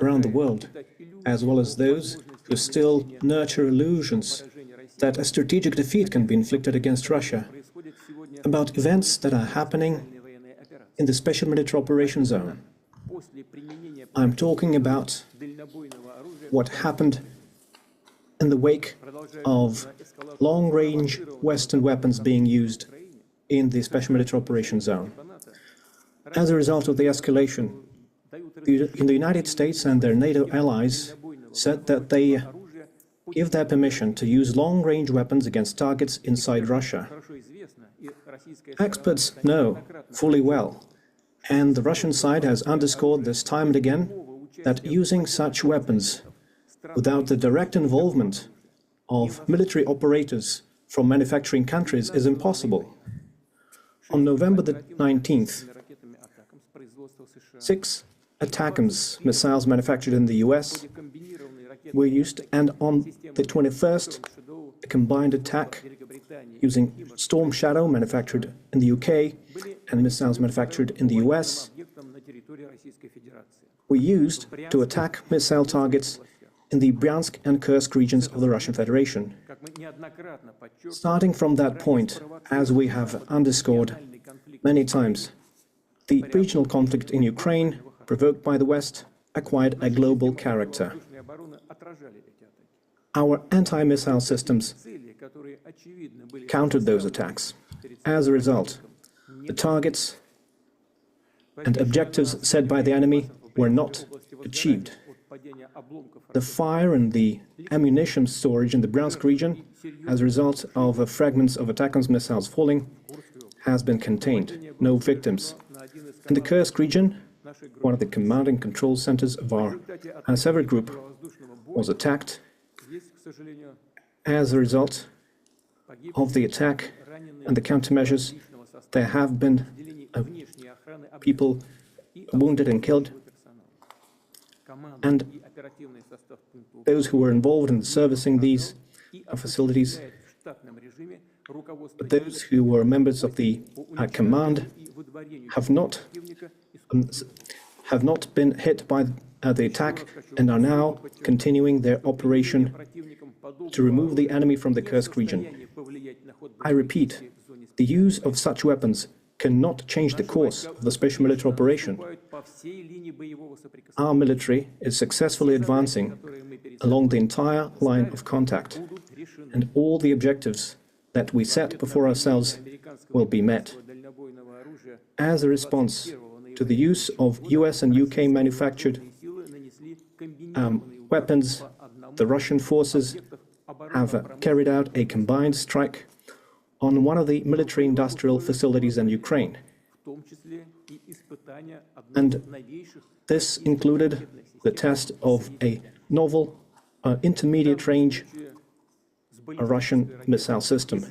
around the world, as well as those who still nurture illusions that a strategic defeat can be inflicted against Russia, about events that are happening in the Special Military Operations Zone. I'm talking about what happened in the wake of long-range Western weapons being used in the Special Military Operations Zone. As a result of the escalation, the United States and their NATO allies said that they give their permission to use long-range weapons against targets inside Russia. Experts know fully well, and the Russian side has underscored this time and again, that using such weapons without the direct involvement of military operators from manufacturing countries is impossible. On November the 19th, 6 ATACMS missiles manufactured in the US were used, and on the 21st, a combined attack using Storm Shadow manufactured in the UK and missiles manufactured in the US were used to attack missile targets in the Bryansk and Kursk regions of the Russian Federation. Starting from that point, as we have underscored many times, the regional conflict in Ukraine, provoked by the West, acquired a global character. Our anti-missile systems countered those attacks. As a result, the targets and objectives set by the enemy were not achieved. The fire and the ammunition storage in the Bryansk region, as a result of fragments of ATACMS missiles falling, has been contained. No victims. In the Kursk region, one of the command and control centers of our Sever group was attacked. As a result of the attack and the countermeasures, there have been people wounded and killed, and those who were involved in servicing these facilities, but those who were members of the command have not been hit by the attack and are now continuing their operation to remove the enemy from the Kursk region. I repeat, the use of such weapons cannot change the course of the special military operation. Our military is successfully advancing along the entire line of contact, and all the objectives that we set before ourselves will be met. As a response to the use of US and UK manufactured weapons, the Russian forces have carried out a combined strike on one of the military-industrial facilities in Ukraine. And this included the test of a novel intermediate-range Russian missile system.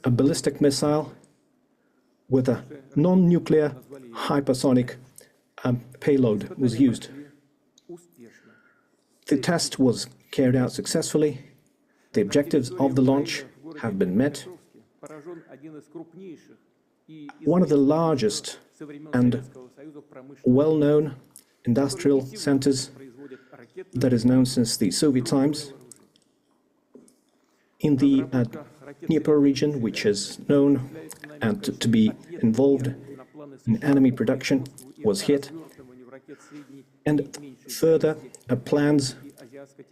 A ballistic missile with a non-nuclear hypersonic payload was used. The test was carried out successfully. The objectives of the launch have been met. One of the largest and well-known industrial centers that is known since the Soviet times in the Dnipro region, which is known to be involved in enemy production, was hit. And further plans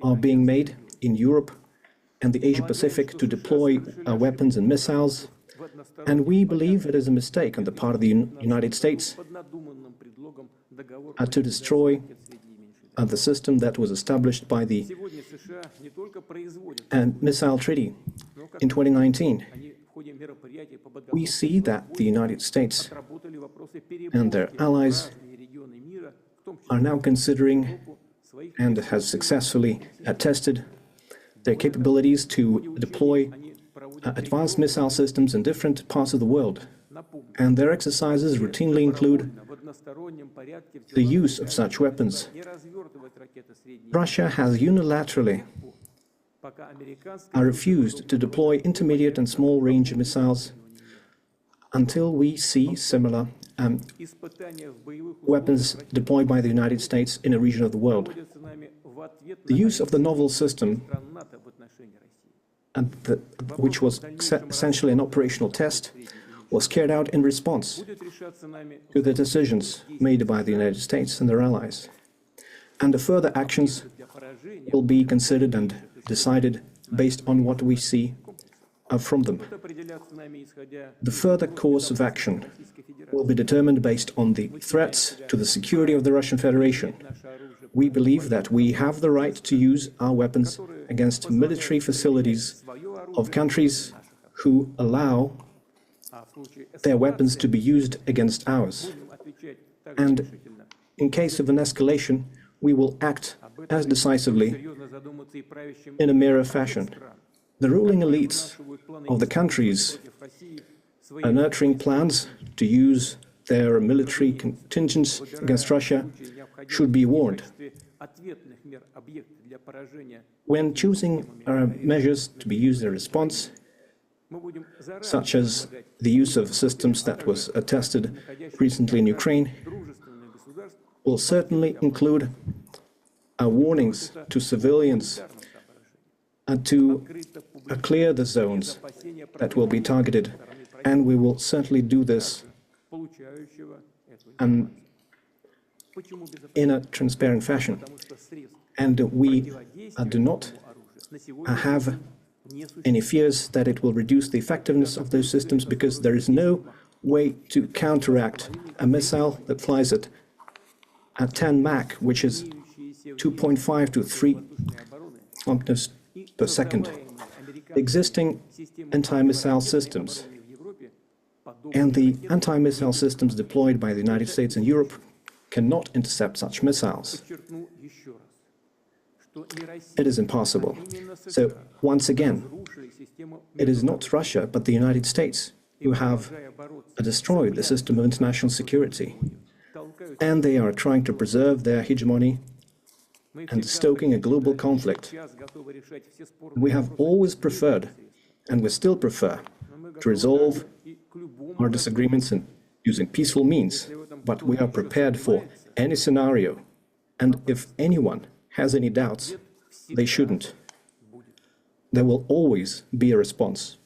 are being made in Europe and the Asia-Pacific to deploy weapons and missiles. And we believe it is a mistake on the part of the United States to destroy the system that was established by the Missile Treaty in 2019. We see that the United States and their allies are now considering and has successfully tested their capabilities to deploy advanced missile systems in different parts of the world. And their exercises routinely include the use of such weapons. Russia has unilaterally refused to deploy intermediate and small-range missiles until we see similar weapons deployed by the United States in a region of the world. The use of the novel system, which was essentially an operational test, was carried out in response to the decisions made by the United States and their allies. And the further actions will be considered and decided based on what we see from them. The further course of action will be determined based on the threats to the security of the Russian Federation. We believe that we have the right to use our weapons against military facilities of countries who allow their weapons to be used against ours. And in case of an escalation, we will act as decisively in a mirror fashion. The ruling elites of the countries are nurturing plans to use their military contingents against Russia should be warned. When choosing measures to be used in response, such as the use of systems that was tested recently in Ukraine, will certainly include warnings to civilians to clear the zones that will be targeted, and we will certainly do this in a transparent fashion. And we do not have any fears that it will reduce the effectiveness of those systems, because there is no way to counteract a missile that flies at 10 Mach, which is 2.5 to 3 kilometers per second. Existing anti-missile systems and the anti-missile systems deployed by the United States and Europe cannot intercept such missiles. It is impossible. So, once again, it is not Russia, but the United States who have destroyed the system of international security. And they are trying to preserve their hegemony and stoking a global conflict. We have always preferred, and we still prefer, to resolve our disagreements using peaceful means, but we are prepared for any scenario, and if anyone has any doubts, they shouldn't. There will always be a response.